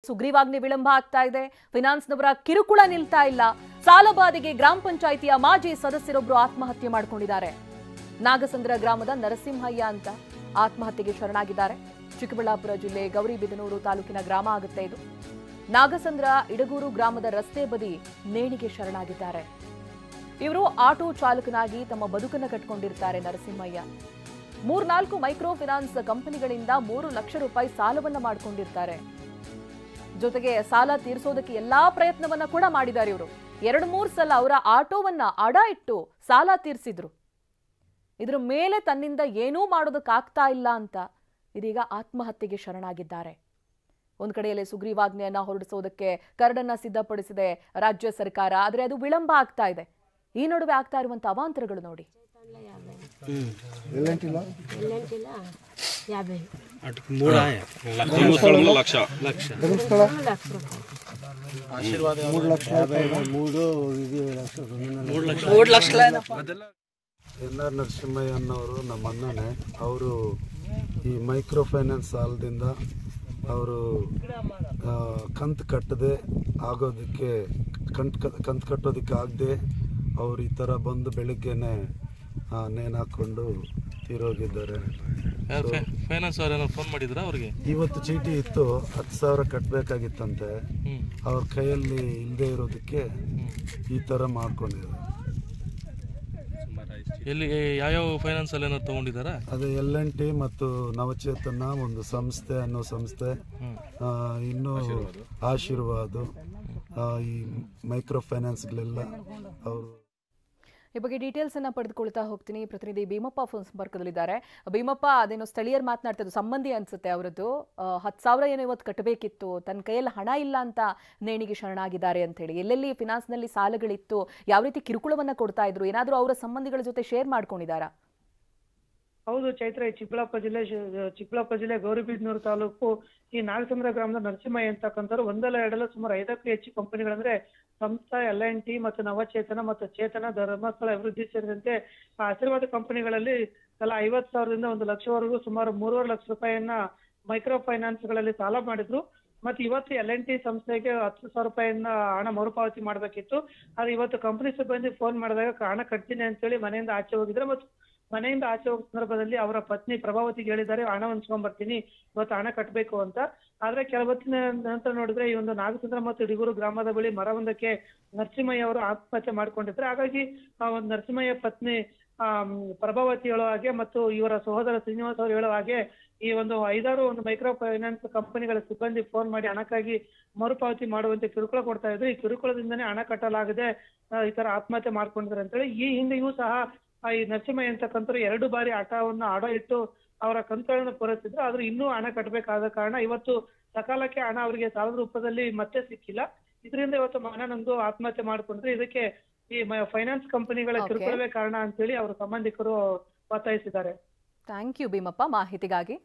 ಸುಗ್ರೀವಾಜ್ಞೆ ವಿಳಂಬ ಆಗ್ತಾ ಇದೆ. ಫೈನಾನ್ಸ್ನವರ ಕಿರುಕುಳ ನಿಲ್ತಾ ಇಲ್ಲ. ಸಾಲಬಾಧೆಗೆ ಗ್ರಾಮ ಪಂಚಾಯಿತಿಯ ಮಾಜಿ ಸದಸ್ಯರೊಬ್ಬರು ಆತ್ಮಹತ್ಯೆ ಮಾಡಿಕೊಂಡಿದ್ದಾರೆ. ನಾಗಸಂದ್ರ ಗ್ರಾಮದ ನರಸಿಂಹಯ್ಯ ಅಂತ ಆತ್ಮಹತ್ಯೆಗೆ ಶರಣಾಗಿದ್ದಾರೆ. ಚಿಕ್ಕಬಳ್ಳಾಪುರ ಜಿಲ್ಲೆ ಗೌರಿಬಿದನೂರು ತಾಲೂಕಿನ ಗ್ರಾಮ ಆಗುತ್ತೆ ಇದು. ನಾಗಸಂದ್ರ ಇಡಗೂರು ಗ್ರಾಮದ ರಸ್ತೆ ಬದಿ ನೇಣಿಗೆ ಶರಣಾಗಿದ್ದಾರೆ. ಇವರು ಆಟೋ ಚಾಲಕನಾಗಿ ತಮ್ಮ ಬದುಕನ್ನು ಕಟ್ಟಿಕೊಂಡಿರ್ತಾರೆ ನರಸಿಂಹಯ್ಯ. 3-4 ಮೈಕ್ರೋ ಫೈನಾನ್ಸ್ ಕಂಪನಿಗಳಿಂದ 3 ಲಕ್ಷ ರೂಪಾಯಿ ಸಾಲವನ್ನ ಮಾಡಿಕೊಂಡಿರ್ತಾರೆ. ಜೊತೆಗೆ ಸಾಲ ತೀರಿಸೋದಕ್ಕೆ ಎಲ್ಲಾ ಪ್ರಯತ್ನವನ್ನ ಕೂಡ ಮಾಡಿದ್ದಾರೆ ಇವರು. 2-3 ಸಲ ಅವರ ಆಟೋವನ್ನ ಅಡ ಇಟ್ಟು ಸಾಲ ತೀರಿಸಿದ್ರು. ಇದರ ಮೇಲೆ ತನ್ನಿಂದ ಏನೂ ಮಾಡೋದಕ್ಕಾಗ್ತಾ ಇಲ್ಲ ಅಂತ ಇದೀಗ ಆತ್ಮಹತ್ಯೆಗೆ ಶರಣಾಗಿದ್ದಾರೆ. ಒಂದು ಕಡೆಯಲ್ಲಿ ಸುಗ್ರೀವಾಜ್ಞೆಯನ್ನ ಹೊರಡಿಸೋದಕ್ಕೆ ಕರಡನ್ನ ಸಿದ್ಧಪಡಿಸಿದೆ ರಾಜ್ಯ ಸರ್ಕಾರ, ಆದರೆ ಅದು ವಿಳಂಬ ಆಗ್ತಾ ಇದೆ. ಈ ನಡುವೆ ಆಗ್ತಾ ಇರುವಂತ ಅವಾಂತರಗಳು ನೋಡಿ. ಎನ್.ಆರ್. ನರಸಿಂಹಯ್ಯ ಅನ್ನೋರು ನಮ್ಮ ಅಣ್ಣನೇ. ಅವರು ಈ ಮೈಕ್ರೋ ಫೈನಾನ್ಸ್ ಸಾಲದಿಂದ ಅವರು ಕಂತು ಕಟ್ಟದೆ ಆಗೋದಕ್ಕೆ ಕಂತು ಕಟ್ಟೋದಕ್ಕೆ ಆಗದೆ ಅವ್ರು ಈ ಥರ ಬಂದು ಬೆಳಿಗ್ಗೆನೆ ನೇಣು ಹಾಕ್ಕೊಂಡು ತೀರೋಗಿದ್ದಾರೆ. ಫೈನಾನ್ಸ್ ಅವರೇನೋ ಫೋನ್ ಮಾಡಿದ್ರ ಅವ್ರಿಗೆ? ಇವತ್ತು ಚೀಟಿ ಇತ್ತು, 10,000 ಕಟ್ಟಬೇಕಾಗಿತ್ತಂತೆ. ಅವ್ರ ಕೈಯಲ್ಲಿ ಇಲ್ಲದೆ ಇರೋದಕ್ಕೆ ಈ ಥರ ಮಾಡ್ಕೊಂಡಿದ್ದಾರೆ. ಎಲ್ಲಿ ಯಾವ್ಯಾವ ಫೈನಾನ್ಸ್ ಅಲ್ಲಿ ಏನಾದ್ರು ತಗೊಂಡಿದಾರ? ಅದೇ L&T ಮತ್ತು ನವಚೇತನ ಒಂದು ಸಂಸ್ಥೆ ಅನ್ನೋ ಸಂಸ್ಥೆ, ಇನ್ನು ಆಶೀರ್ವಾದ, ಈ ಮೈಕ್ರೋ ಫೈನಾನ್ಸ್ಗಳೆಲ್ಲ ಅವರು. ಈ ಬಗ್ಗೆ ಡೀಟೇಲ್ಸ್ ಅನ್ನ ಪಡೆದುಕೊಳ್ತಾ ಹೋಗ್ತೀನಿ. ಪ್ರತಿನಿಧಿ ಭೀಮಪ್ಪ ಫೋನ್ ಸಂಪರ್ಕದಲ್ಲಿದ್ದಾರೆ. ಭೀಮಪ್ಪ, ಅದೇನೋ ಸ್ಥಳೀಯರು ಮಾತನಾಡ್ತಿದ್ದು ಸಂಬಂಧಿ ಅನ್ಸುತ್ತೆ ಅವರದ್ದು. 10,000 ಏನೋ ಇವತ್ತು ಕಟ್ಟಬೇಕಿತ್ತು, ತನ್ನ ಕೈಯಲ್ಲಿ ಹಣ ಇಲ್ಲ ಅಂತ ನೇಣಿಗೆ ಶರಣಾಗಿದ್ದಾರೆ ಅಂತ ಹೇಳಿ. ಎಲ್ಲೆಲ್ಲಿ ಫಿನಾನ್ಸ್ನಲ್ಲಿ ಸಾಲಗಳಿತ್ತು, ಯಾವ ರೀತಿ ಕಿರುಕುಳವನ್ನ ಕೊಡ್ತಾ ಇದ್ರು, ಏನಾದರೂ ಅವರ ಸಂಬಂಧಿಗಳ ಜೊತೆ ಶೇರ್ ಮಾಡ್ಕೊಂಡಿದ್ದಾರಾ? ಹೌದು ಚೈತ್ರ, ಚಿಕ್ಕಬಳ್ಳಾಪುರ ಜಿಲ್ಲೆ ಗೌರಿಬಿದನೂರು ತಾಲೂಕು ಈ ನಾಗಸಂದ್ರ ಗ್ರಾಮದ ನರಸಿಂಹಯ್ಯ ಅಂತಕ್ಕಂಥವ್ರು ಒಂದಲ್ಲ ಎರಡಲ್ಲ ಸುಮಾರು 5ಕ್ಕೂ ಹೆಚ್ಚು ಕಂಪನಿಗಳಂದ್ರೆ ಸಂಸ್ಥೆ, L&T ಮತ್ತು ನವಚೇತನ ಮತ್ತು ಚೇತನ, ಧರ್ಮಸ್ಥಳ ಅಭಿವೃದ್ಧಿ ಸೇರಿದಂತೆ ಆಶೀರ್ವಾದ ಕಂಪನಿಗಳಲ್ಲಿ ತಲಾ 50,000ದಿಂದ 1 ಲಕ್ಷವರೆಗೂ ಸುಮಾರು 3.5 ಲಕ್ಷ ರೂಪಾಯಿಯನ್ನ ಮೈಕ್ರೋ ಫೈನಾನ್ಸ್ ಗಳಲ್ಲಿ ಸಾಲ ಮಾಡಿದ್ರು. ಮತ್ತೆ ಇವತ್ತು L&T ಸಂಸ್ಥೆಗೆ 10,000 ರೂಪಾಯಿಯನ್ನ ಹಣ ಮರುಪಾವತಿ ಮಾಡ್ಬೇಕಿತ್ತು. ಆದ್ರೆ ಇವತ್ತು ಕಂಪನಿ ಸಿಬ್ಬಂದಿ ಫೋನ್ ಮಾಡಿದಾಗ ಹಣ ಕಟ್ತೀನಿ ಅಂತೇಳಿ ಮನೆಯಿಂದ ಆಚೆ ಹೋಗಿದ್ರೆ, ಮತ್ತು ಮನೆಯಿಂದ ಆಚೆ ಹೋಗೋ ಸಂದರ್ಭದಲ್ಲಿ ಅವರ ಪತ್ನಿ ಪ್ರಭಾವತಿಗೆ ಹೇಳಿದ್ದಾರೆ, ಹಣ ಹೊಂದ್ಕೊಂಡ್ಬರ್ತೀನಿ, ಇವತ್ತು ಹಣ ಕಟ್ಟಬೇಕು ಅಂತ. ಆದ್ರೆ ಕೆಲವತ್ತಿನ ನಂತರ ನೋಡಿದ್ರೆ ಈ ಒಂದು ನಾಗಸಂದ್ರ ಮತ್ತು ಇಡಗೂರು ಗ್ರಾಮದ ಬಳಿ ಮರವೊಂದಕ್ಕೆ ನರಸಿಂಹಯ್ಯ ಅವರು ಆತ್ಮಹತ್ಯೆ ಮಾಡ್ಕೊಂಡಿದ್ರು. ಹಾಗಾಗಿ ಆ ಒಂದು ನರಸಿಂಹಯ್ಯ ಪತ್ನಿ ಪ್ರಭಾವತಿ ಹೇಳೋ ಹಾಗೆ ಮತ್ತು ಇವರ ಸಹೋದರ ಶ್ರೀನಿವಾಸ್ ಅವರು ಹೇಳೋ ಹಾಗೆ ಈ ಒಂದು 5-6 ಮೈಕ್ರೋ ಫೈನಾನ್ಸ್ ಕಂಪನಿಗಳ ಸಿಬ್ಬಂದಿ ಫೋನ್ ಮಾಡಿ ಹಣಕ್ಕಾಗಿ ಮರುಪಾವತಿ ಮಾಡುವಂತೆ ಕಿರುಕುಳ ಕೊಡ್ತಾ ಇದ್ರು. ಈ ಕಿರುಕುಳದಿಂದನೇ ಹಣ ಕಟ್ಟಲಾಗದೆ ಈ ತರ ಆತ್ಮಹತ್ಯೆ ಮಾಡ್ಕೊಂಡಿದ್ದಾರೆ ಅಂತೇಳಿ. ಈ ಹಿಂದೆಯೂ ಸಹ ಈ ನರಸಿಂಹಯ್ಯ ಅಂತಕ್ಕಂಥವ್ರು 2 ಬಾರಿ ಆಟವನ್ನ ಅಡ ಇಟ್ಟು ಅವರ ಕಂತುಗಳನ್ನು ಪೂರೈಸಿದ್ರು. ಆದ್ರೂ ಇನ್ನೂ ಹಣ ಕಟ್ಟಬೇಕಾದ ಕಾರಣ ಇವತ್ತು ಸಕಾಲಕ್ಕೆ ಹಣ ಅವರಿಗೆ ಸಾಲದ ರೂಪದಲ್ಲಿ ಮತ್ತೆ ಸಿಕ್ಕಿಲ್ಲ. ಇದರಿಂದ ಇವತ್ತು ಮನನೊಂದು ಆತ್ಮಹತ್ಯೆ ಮಾಡ್ಕೊಂಡ್ರೆ ಇದಕ್ಕೆ ಈ ಫೈನಾನ್ಸ್ ಕಂಪನಿಗಳ ಕಿರುಕುಳವೇ ಕಾರಣ ಅಂತೇಳಿ ಅವರ ಸಂಬಂಧಿಕರು ಒತ್ತಾಯಿಸಿದ್ದಾರೆ. ಥ್ಯಾಂಕ್ ಯು ಭೀಮಪ್ಪ ಮಾಹಿತಿಗಾಗಿ.